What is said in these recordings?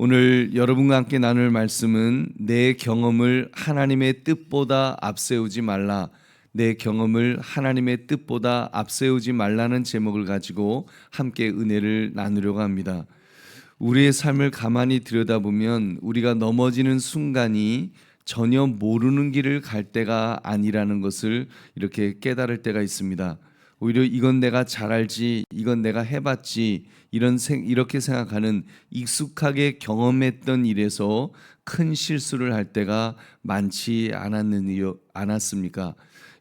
오늘 여러분과 함께 나눌 말씀은 내 경험을 하나님의 뜻보다 앞세우지 말라. 내 경험을 하나님의 뜻보다 앞세우지 말라는 제목을 가지고 함께 은혜를 나누려고 합니다. 우리의 삶을 가만히 들여다보면 우리가 넘어지는 순간이 전혀 모르는 길을 갈 때가 아니라는 것을 이렇게 깨달을 때가 있습니다. 오히려 이건 내가 잘 알지, 이건 내가 해봤지, 이렇게 생각하는 익숙하게 경험했던 일에서 큰 실수를 할 때가 많지 않았습니까?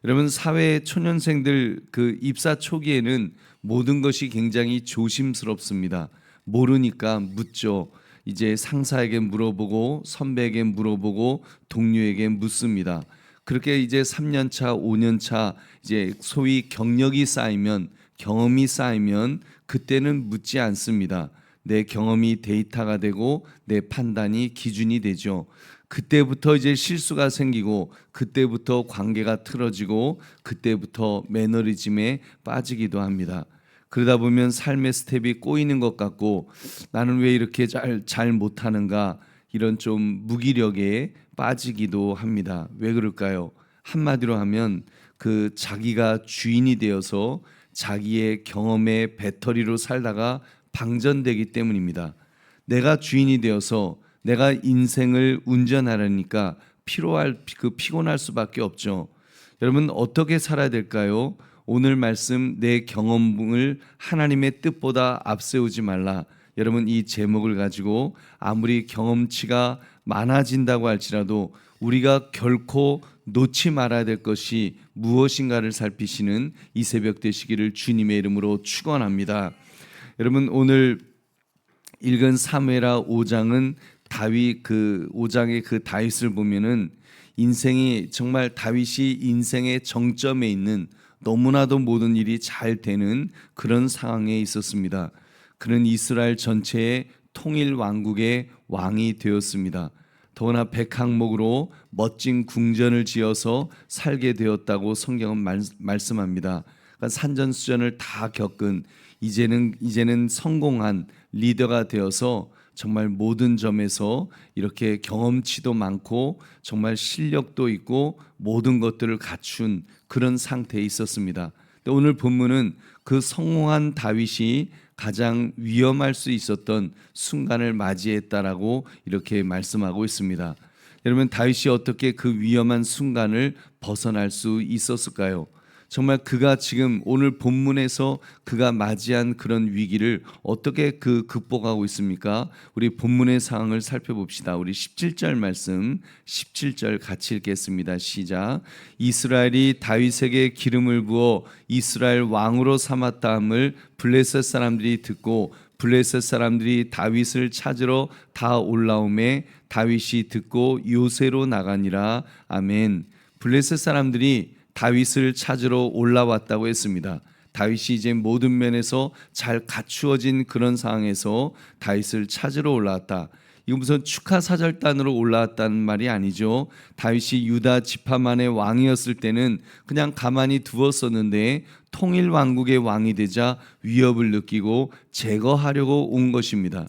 여러분, 사회 초년생들 그 입사 초기에는 모든 것이 굉장히 조심스럽습니다. 모르니까 묻죠. 이제 상사에게 물어보고 선배에게 물어보고 동료에게 묻습니다. 그렇게 이제 3년차, 5년차 이제 소위 경력이 쌓이면, 경험이 쌓이면 그때는 묻지 않습니다. 내 경험이 데이터가 되고 내 판단이 기준이 되죠. 그때부터 이제 실수가 생기고 그때부터 관계가 틀어지고 그때부터 매너리즘에 빠지기도 합니다. 그러다 보면 삶의 스텝이 꼬이는 것 같고 나는 왜 이렇게 잘 못하는가, 이런 좀 무기력에 빠지기도 합니다. 왜 그럴까요? 한마디로 하면 그 자기가 주인이 되어서 자기의 경험의 배터리로 살다가 방전되기 때문입니다. 내가 주인이 되어서 내가 인생을 운전하려니까 피곤할 수밖에 없죠. 여러분, 어떻게 살아야 될까요? 오늘 말씀, 내 경험을 하나님의 뜻보다 앞세우지 말라. 여러분, 이 제목을 가지고 아무리 경험치가 많아진다고 할지라도 우리가 결코 놓지 말아야 될 것이 무엇인가를 살피시는 이 새벽 되시기를 주님의 이름으로 축원합니다. 여러분, 오늘 읽은 사무엘하 5장은 다윗, 그 5장의 그 다윗을 보면은 인생이 정말 다윗이 인생의 정점에 있는, 너무나도 모든 일이 잘 되는 그런 상황에 있었습니다. 그는 이스라엘 전체의 통일 왕국의 왕이 되었습니다. 더구나 백항목으로 멋진 궁전을 지어서 살게 되었다고 성경은 말씀합니다. 그러니까 산전수전을 다 겪은 이제는 성공한 리더가 되어서 정말 모든 점에서 이렇게 경험치도 많고 정말 실력도 있고 모든 것들을 갖춘 그런 상태에 있었습니다. 오늘 본문은 그 성공한 다윗이 가장 위험할 수 있었던 순간을 맞이했다라고 이렇게 말씀하고 있습니다. 여러분, 다윗이 어떻게 그 위험한 순간을 벗어날 수 있었을까요? 정말 그가 지금 오늘 본문에서 그가 맞이한 그런 위기를 어떻게 극복하고 있습니까? 우리 본문의 상황을 살펴봅시다. 우리 17절 말씀, 17절 같이 읽겠습니다. 시작. 이스라엘이 다윗에게 기름을 부어 이스라엘 왕으로 삼았다함을 블레셋 사람들이 듣고 블레셋 사람들이 다윗을 찾으러 다 올라오매 다윗이 듣고 요새로 나가니라. 아멘. 블레셋 사람들이 다윗을 찾으러 올라왔다고 했습니다. 다윗이 이제 모든 면에서 잘 갖추어진 그런 상황에서 다윗을 찾으러 올라왔다. 이거 무슨 축하 사절단으로 올라왔다는 말이 아니죠. 다윗이 유다 지파만의 왕이었을 때는 그냥 가만히 두었었는데 통일 왕국의 왕이 되자 위협을 느끼고 제거하려고 온 것입니다.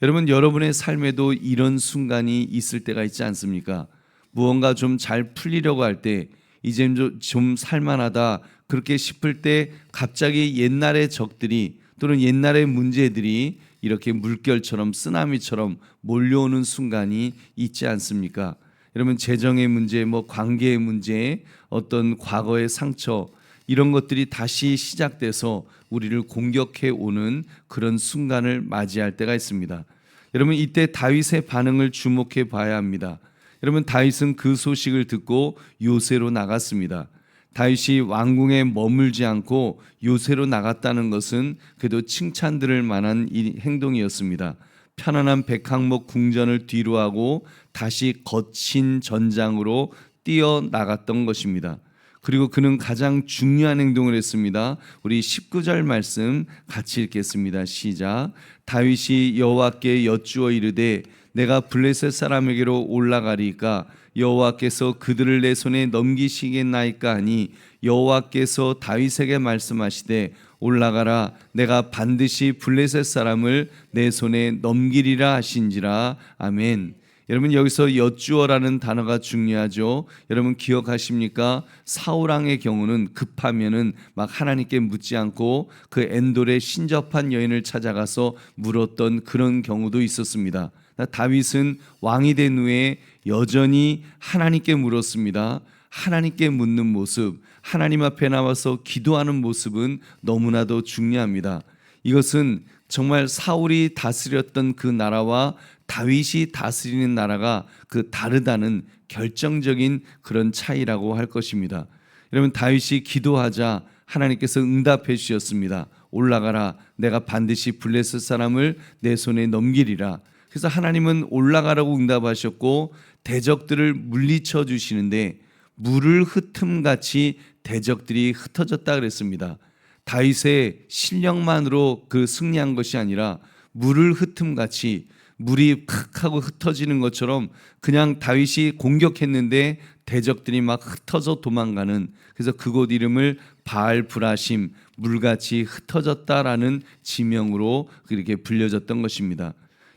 여러분, 여러분의 삶에도 이런 순간이 있을 때가 있지 않습니까? 무언가 좀 잘 풀리려고 할 때, 이제 좀 살만하다 그렇게 싶을 때 갑자기 옛날의 적들이 또는 옛날의 문제들이 이렇게 물결처럼 쓰나미처럼 몰려오는 순간이 있지 않습니까? 여러분, 재정의 문제, 관계의 문제, 어떤 과거의 상처, 이런 것들이 다시 시작돼서 우리를 공격해 오는 그런 순간을 맞이할 때가 있습니다. 여러분, 이때 다윗의 반응을 주목해 봐야 합니다. 여러분, 다윗은 그 소식을 듣고 요새로 나갔습니다. 다윗이 왕궁에 머물지 않고 요새로 나갔다는 것은 그래도 칭찬들을 만한 행동이었습니다. 편안한 백항목 궁전을 뒤로하고 다시 거친 전장으로 뛰어나갔던 것입니다. 그리고 그는 가장 중요한 행동을 했습니다. 우리 19절 말씀 같이 읽겠습니다. 시작. 다윗이 여호와께 여쭈어 이르되 내가 블레셋 사람에게로 올라가리까 여호와께서 그들을 내 손에 넘기시겠나이까 하니 여호와께서 다윗에게 말씀하시되 올라가라 내가 반드시 블레셋 사람을 내 손에 넘기리라 하신지라. 아멘. 여러분 여기서 여쭈어라는 단어가 중요하죠. 여러분 기억하십니까? 사울왕의 경우는 급하면은 막 하나님께 묻지 않고 그 엔돌의 신접한 여인을 찾아가서 물었던 그런 경우도 있었습니다. 다윗은 왕이 된 후에 여전히 하나님께 물었습니다. 하나님께 묻는 모습, 하나님 앞에 나와서 기도하는 모습은 너무나도 중요합니다. 이것은 정말 사울이 다스렸던 그 나라와 다윗이 다스리는 나라가 그 다르다는 결정적인 그런 차이라고 할 것입니다. 여러분 다윗이 기도하자 하나님께서 응답해 주셨습니다. 올라가라 내가 반드시 블레셋 사람을 내 손에 넘기리라. 그래서 하나님은 올라가라고 응답하셨고 대적들을 물리쳐 주시는데 물을 흩음같이 대적들이 흩어졌다 그랬습니다. 다윗의 실력만으로 그 승리한 것이 아니라 물을 흩음같이 물이 팍 하고 흩어지는 것처럼 그냥 다윗이 공격했는데 대적들이 막 흩어져 도망가는, 그래서 그곳 이름을 바알브라심, 물같이 흩어졌다라는 지명으로 그렇게 불려졌던 것입니다.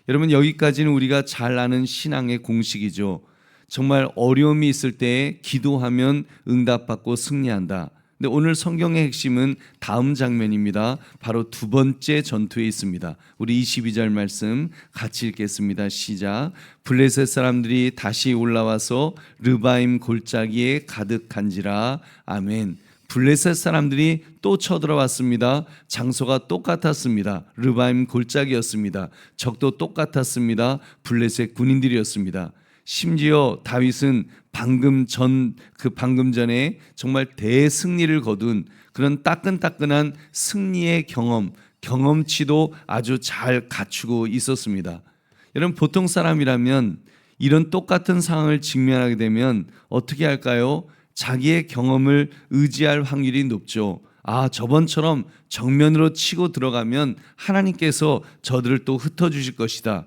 여러분 여기까지는 우리가 잘 아는 신앙의 공식이죠. 정말 어려움이 있을 때 기도하면 응답받고 승리한다. 근데 오늘 성경의 핵심은 다음 장면입니다. 바로 두 번째 전투에 있습니다. 우리 22절 말씀 같이 읽겠습니다. 시작. 블레셋 사람들이 다시 올라와서 르바임 골짜기에 가득한지라. 아멘. 블레셋 사람들이 또 쳐들어왔습니다. 장소가 똑같았습니다. 르바임 골짜기였습니다. 적도 똑같았습니다. 블레셋 군인들이었습니다. 심지어 다윗은 방금 전에 정말 대승리를 거둔 그런 따끈따끈한 승리의 경험치도 아주 잘 갖추고 있었습니다. 여러분 보통 사람이라면 이런 똑같은 상황을 직면하게 되면 어떻게 할까요? 자기의 경험을 의지할 확률이 높죠. 저번처럼 정면으로 치고 들어가면 하나님께서 저들을 또 흩어주실 것이다.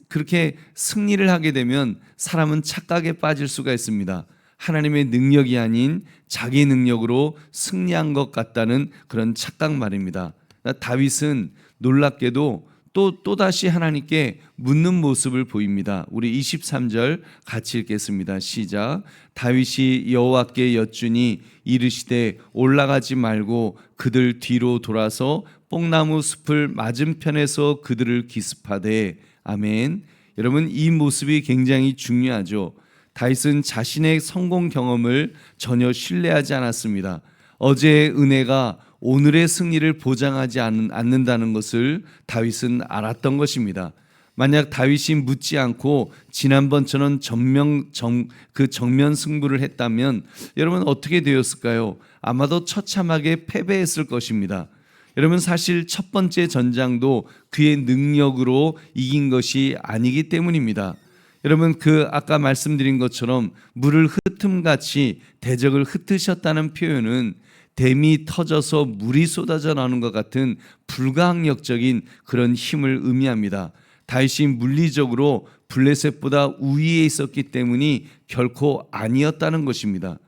그렇게 승리를 하게 되면 사람은 착각에 빠질 수가 있습니다. 하나님의 능력이 아닌 자기 능력으로 승리한 것 같다는 그런 착각 말입니다. 다윗은 놀랍게도 또다시 하나님께 묻는 모습을 보입니다. 우리 23절 같이 읽겠습니다. 시작. 다윗이 여호와께 여쭈니 이르시되 올라가지 말고 그들 뒤로 돌아서 뽕나무 숲을 맞은편에서 그들을 기습하되. 아멘. 여러분 이 모습이 굉장히 중요하죠. 다윗은 자신의 성공 경험을 전혀 신뢰하지 않았습니다. 어제의 은혜가 오늘의 승리를 보장하지 않는다는 것을 다윗은 알았던 것입니다. 만약 다윗이 묻지 않고 지난번처럼 정면 승부를 했다면 여러분 어떻게 되었을까요? 아마도 처참하게 패배했을 것입니다. 여러분 사실 첫 번째 전장도 그의 능력으로 이긴 것이 아니기 때문입니다. 여러분 아까 말씀드린 것처럼 물을 흩음같이 대적을 흩으셨다는 표현은 댐이 터져서 물이 쏟아져 나오는 것 같은 불가항력적인 그런 힘을 의미합니다. 다윗이 물리적으로 블레셋보다 우위에 있었기 때문이 결코 아니었다는 것입니다.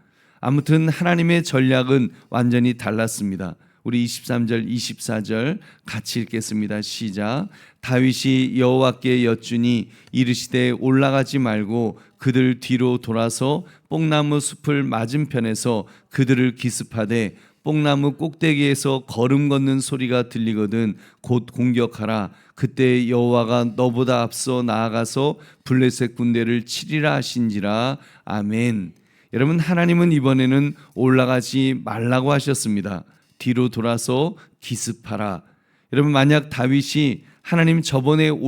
아무튼 하나님의 전략은 완전히 달랐습니다. 우리 23절 24절 같이 읽겠습니다. 시작. 다윗이 여호와께 여쭈니 이르시되 올라가지 말고 그들 뒤로 돌아서 뽕나무 숲을 맞은편에서 그들을 기습하되 뽕나무 꼭대기에서 걸음 걷는 소리가 들리거든 곧 공격하라. 그때 여호와가 너보다 앞서 나아가서 블레셋 군대를 치리라 하신지라. 아멘. 여러분 하나님은 이번에는 올라가지 말라고 하셨습니다. 뒤로 돌아서 기습하라. 여러분 만약 다윗이 하나님 저번에는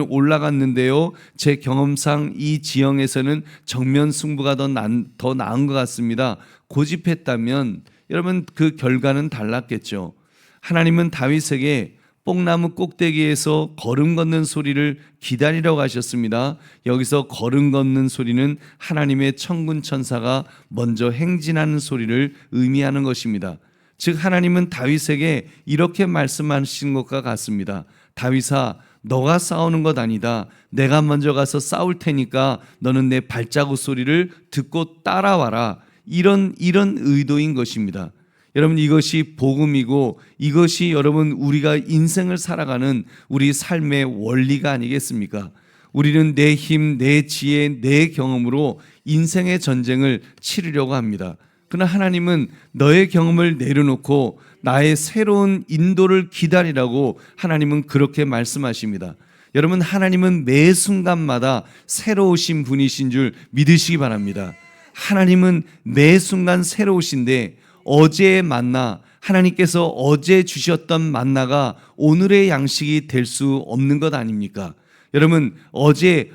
올라갔는데요, 제 경험상 이 지형에서는 정면 승부가 더 나은 것 같습니다, 고집했다면 여러분 그 결과는 달랐겠죠. 하나님은 다윗에게 뽕나무 꼭대기에서 걸음 걷는 소리를 기다리라고 하셨습니다. 여기서 걸음 걷는 소리는 하나님의 천군 천사가 먼저 행진하는 소리를 의미하는 것입니다. 즉 하나님은 다윗에게 이렇게 말씀하신 것과 같습니다. 다윗아, 너가 싸우는 것 아니다. 내가 먼저 가서 싸울 테니까 너는 내 발자국 소리를 듣고 따라와라. 이런 의도인 것입니다. 여러분, 이것이 복음이고 이것이 여러분 우리가 인생을 살아가는 우리 삶의 원리가 아니겠습니까? 우리는 내 힘, 내 지혜, 내 경험으로 인생의 전쟁을 치르려고 합니다. 그러나 하나님은 너의 경험을 내려놓고 나의 새로운 인도를 기다리라고 하나님은 그렇게 말씀하십니다. 여러분, 하나님은 매 순간마다 새로우신 분이신 줄 믿으시기 바랍니다. 하나님은 매 순간 새로우신데 어제의 만나, 하나님께서 어제 주셨던 만나가 오늘의 양식이 될 수 없는 것 아닙니까? 여러분, 어제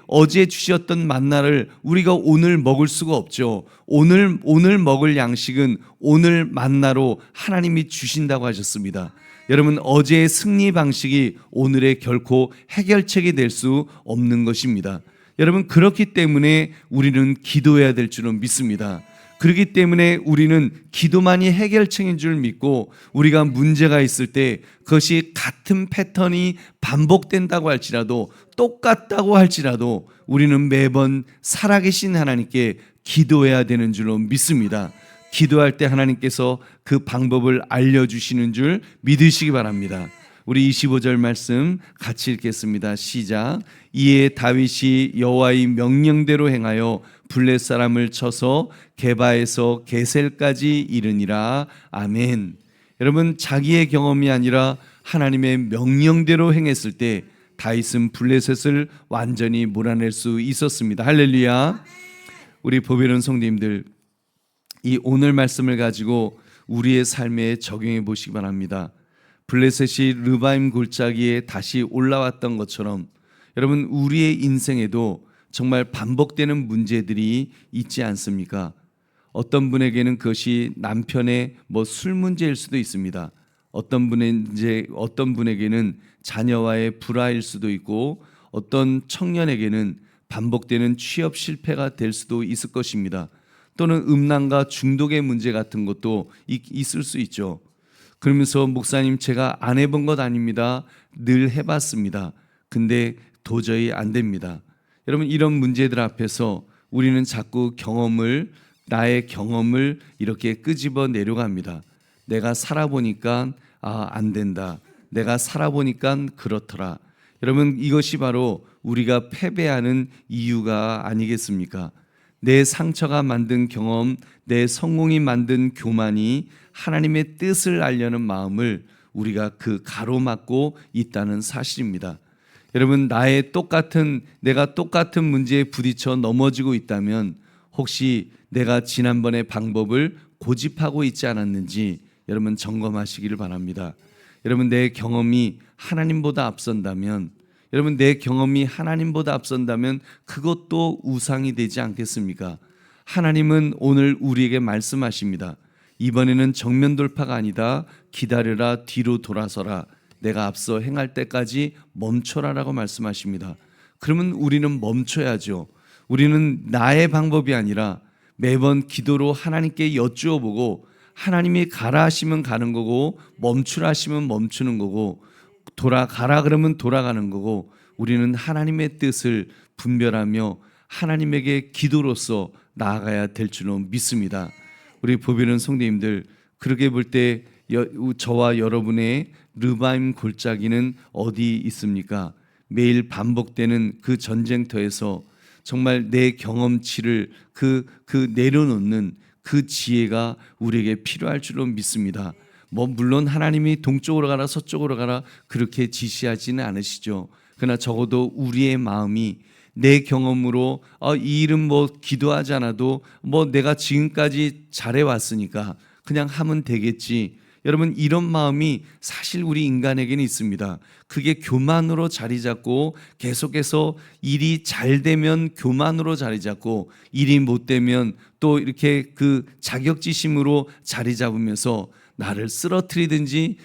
주셨던 만나를 우리가 오늘 먹을 수가 없죠. 오늘 먹을 양식은 오늘 만나로 하나님이 주신다고 하셨습니다. 여러분, 어제의 승리 방식이 오늘의 결코 해결책이 될 수 없는 것입니다. 여러분, 그렇기 때문에 우리는 기도해야 될 줄은 믿습니다. 그렇기 때문에 우리는 기도만이 해결책인 줄 믿고, 우리가 문제가 있을 때 그것이 같은 패턴이 반복된다고 할지라도, 똑같다고 할지라도 우리는 매번 살아계신 하나님께 기도해야 되는 줄로 믿습니다. 기도할 때 하나님께서 그 방법을 알려주시는 줄 믿으시기 바랍니다. 우리 25절 말씀 같이 읽겠습니다. 시작. 이에 다윗이 여호와의 명령대로 행하여 블레 사람을 쳐서 게바에서 게셀까지 이르니라. 아멘. 여러분, 자기의 경험이 아니라 하나님의 명령대로 행했을 때 다윗은 블레셋을 완전히 몰아낼 수 있었습니다. 할렐루야. 우리 보배로운 성도님들, 이 오늘 말씀을 가지고 우리의 삶에 적용해 보시기 바랍니다. 블레셋이 르바임 골짜기에 다시 올라왔던 것처럼 여러분, 우리의 인생에도 정말 반복되는 문제들이 있지 않습니까? 어떤 분에게는 그것이 남편의 술 문제일 수도 있습니다. 어떤 분에게는 자녀와의 불화일 수도 있고, 어떤 청년에게는 반복되는 취업 실패가 될 수도 있을 것입니다. 또는 음란과 중독의 문제 같은 것도 있을 수 있죠. 그러면서 목사님, 제가 안 해본 것 아닙니다. 늘 해봤습니다. 근데 도저히 안 됩니다. 여러분, 이런 문제들 앞에서 우리는 자꾸 나의 경험을 이렇게 끄집어 내려갑니다. 내가 살아보니까 안 된다. 내가 살아보니까 그렇더라. 여러분, 이것이 바로 우리가 패배하는 이유가 아니겠습니까? 내 상처가 만든 경험, 내 성공이 만든 교만이 하나님의 뜻을 알려는 마음을 우리가 가로막고 있다는 사실입니다. 여러분, 내가 똑같은 문제에 부딪혀 넘어지고 있다면 혹시 내가 지난번의 방법을 고집하고 있지 않았는지 여러분 점검하시기를 바랍니다. 여러분, 내 경험이 하나님보다 앞선다면 그것도 우상이 되지 않겠습니까? 하나님은 오늘 우리에게 말씀하십니다. 이번에는 정면 돌파가 아니다. 기다려라, 뒤로 돌아서라. 내가 앞서 행할 때까지 멈춰라라고 말씀하십니다. 그러면 우리는 멈춰야죠. 우리는 나의 방법이 아니라 매번 기도로 하나님께 여쭈어보고, 하나님이 가라 하시면 가는 거고, 멈추라 하시면 멈추는 거고, 돌아가라 그러면 돌아가는 거고, 우리는 하나님의 뜻을 분별하며 하나님에게 기도로서 나아가야 될 줄로 믿습니다. 우리 보배로운 성도님들, 그렇게 볼 때 저와 여러분의 르바임 골짜기는 어디 있습니까? 매일 반복되는 그 전쟁터에서 정말 내 경험치를 내려놓는 그 지혜가 우리에게 필요할 줄로 믿습니다. 물론 하나님이 동쪽으로 가라 서쪽으로 가라 그렇게 지시하지는 않으시죠. 그러나 적어도 우리의 마음이 내 경험으로 이 일은 기도하지 않아도 내가 지금까지 잘해왔으니까 그냥 하면 되겠지. 여러분, 이런 마음이 사실 우리 인간에게는 있습니다. 그게 교만으로 자리 잡고, 계속해서 일이 잘 되면 교만으로 자리 잡고, 일이 못 되면 또 이렇게 자격지심으로 자리 잡으면서 나를 쓰러뜨리든지,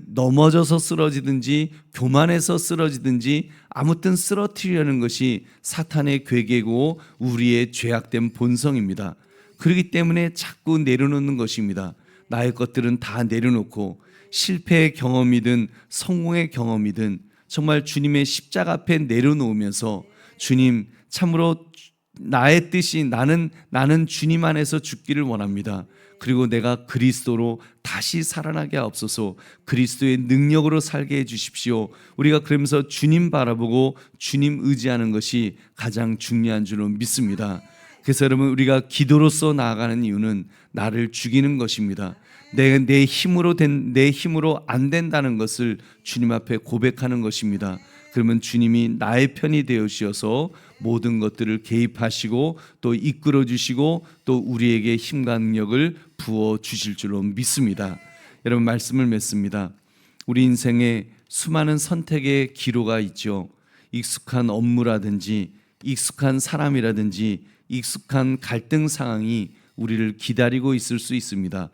넘어져서 쓰러지든지, 교만해서 쓰러지든지, 아무튼 쓰러뜨리려는 것이 사탄의 괴계고 우리의 죄악된 본성입니다. 그렇기 때문에 자꾸 내려놓는 것입니다. 나의 것들은 다 내려놓고, 실패의 경험이든 성공의 경험이든 정말 주님의 십자가 앞에 내려놓으면서, 주님, 참으로 나의 뜻이 나는 주님 안에서 죽기를 원합니다. 그리고 내가 그리스도로 다시 살아나게 하옵소서. 그리스도의 능력으로 살게 해 주십시오. 우리가 그러면서 주님 바라보고 주님 의지하는 것이 가장 중요한 줄로 믿습니다. 그래서 여러분, 우리가 기도로서 나아가는 이유는 나를 죽이는 것입니다. 내 힘으로 안 된다는 것을 주님 앞에 고백하는 것입니다. 그러면 주님이 나의 편이 되어 주셔서 모든 것들을 개입하시고 또 이끌어 주시고 또 우리에게 힘과 능력을 부어 주실 줄로 믿습니다. 여러분, 말씀을 맺습니다. 우리 인생에 수많은 선택의 기로가 있죠. 익숙한 업무라든지 익숙한 사람이라든지 익숙한 갈등 상황이 우리를 기다리고 있을 수 있습니다.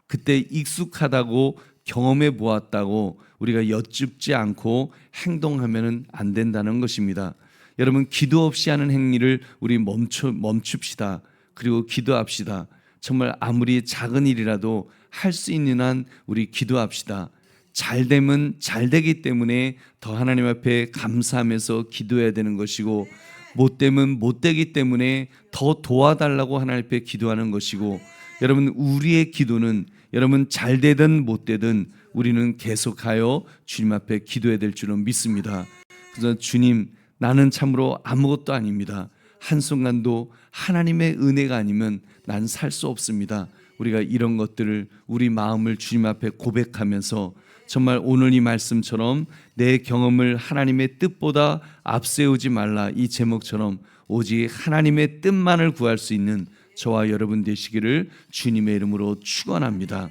그때 익숙하다고 경험해 보았다고 우리가 여쭙지 않고 행동하면 안 된다는 것입니다. 여러분, 기도 없이 하는 행위를 우리 멈춥시다. 그리고 기도합시다. 정말 아무리 작은 일이라도 할 수 있는 한 우리 기도합시다. 잘 되면 잘 되기 때문에 더 하나님 앞에 감사하면서 기도해야 되는 것이고, 못 되면 못 되기 때문에 더 도와달라고 하나님 앞에 기도하는 것이고, 여러분, 우리의 기도는 여러분 잘 되든 못 되든 우리는 계속하여 주님 앞에 기도해야 될 줄은 믿습니다. 그래서 주님, 나는 참으로 아무것도 아닙니다. 한순간도 하나님의 은혜가 아니면 난 살 수 없습니다. 우리가 이런 것들을 우리 마음을 주님 앞에 고백하면서 정말 오늘 이 말씀처럼 내 경험을 하나님의 뜻보다 앞세우지 말라, 이 제목처럼 오직 하나님의 뜻만을 구할 수 있는 저와 여러분 되시기를 주님의 이름으로 축원합니다.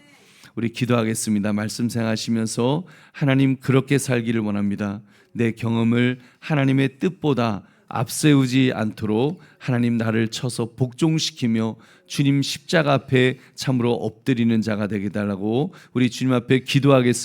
우리 기도하겠습니다. 말씀 생각하시면서 하나님, 그렇게 살기를 원합니다. 내 경험을 하나님의 뜻보다 앞세우지 않도록 하나님 나를 쳐서 복종시키며 주님 십자가 앞에 참으로 엎드리는 자가 되게 달라고 우리 주님 앞에 기도하겠습니다.